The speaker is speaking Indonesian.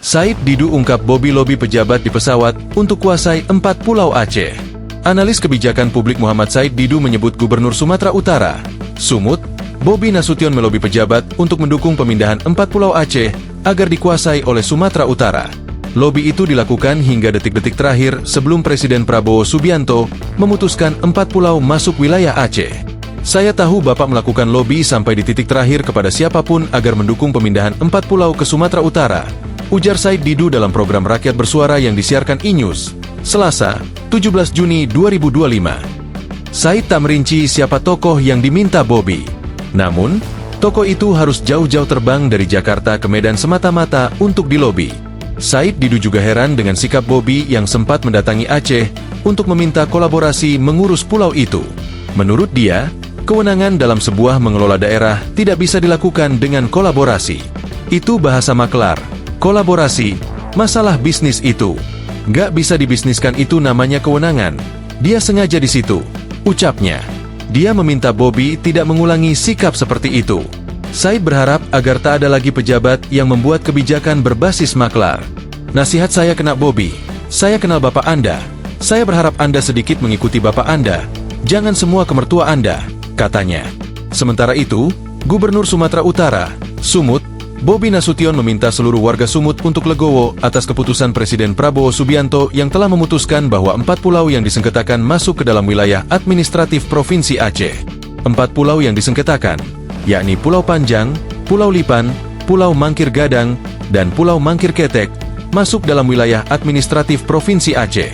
Said Didu ungkap Bobi lobi pejabat di pesawat untuk kuasai 4 pulau Aceh. Analis kebijakan publik Muhammad Said Didu menyebut Gubernur Sumatera Utara, Sumut, Bobi Nasution melobi pejabat untuk mendukung pemindahan 4 pulau Aceh agar dikuasai oleh Sumatera Utara. Lobi itu dilakukan hingga detik-detik terakhir sebelum Presiden Prabowo Subianto memutuskan 4 pulau masuk wilayah Aceh. Saya tahu Bapak melakukan lobi sampai di titik terakhir kepada siapapun agar mendukung pemindahan 4 pulau ke Sumatera Utara, ujar Said Didu dalam program Rakyat Bersuara yang disiarkan E-News, Selasa, 17 Juni 2025. Said tak merinci siapa tokoh yang diminta Bobi. Namun, tokoh itu harus jauh-jauh terbang dari Jakarta ke Medan semata-mata untuk dilobi. Said Didu juga heran dengan sikap Bobi yang sempat mendatangi Aceh untuk meminta kolaborasi mengurus pulau itu. Menurut dia, kewenangan dalam sebuah mengelola daerah tidak bisa dilakukan dengan kolaborasi. Itu bahasa maklar. Kolaborasi, masalah bisnis itu. Nggak bisa dibisniskan, itu namanya kewenangan. Dia sengaja di situ, ucapnya. Dia meminta Bobi tidak mengulangi sikap seperti itu. Said berharap agar tak ada lagi pejabat yang membuat kebijakan berbasis maklar. Nasihat saya kena Bobi, saya kenal Bapak Anda. Saya berharap Anda sedikit mengikuti Bapak Anda. Jangan semua ke mertua Anda, katanya. Sementara itu, Gubernur Sumatera Utara, Sumut, Bobi Nasution meminta seluruh warga Sumut untuk legowo atas keputusan Presiden Prabowo Subianto yang telah memutuskan bahwa 4 pulau yang disengketakan masuk ke dalam wilayah administratif Provinsi Aceh. 4 pulau yang disengketakan, yakni Pulau Panjang, Pulau Lipan, Pulau Mangkir Gadang, dan Pulau Mangkir Ketek, masuk dalam wilayah administratif Provinsi Aceh.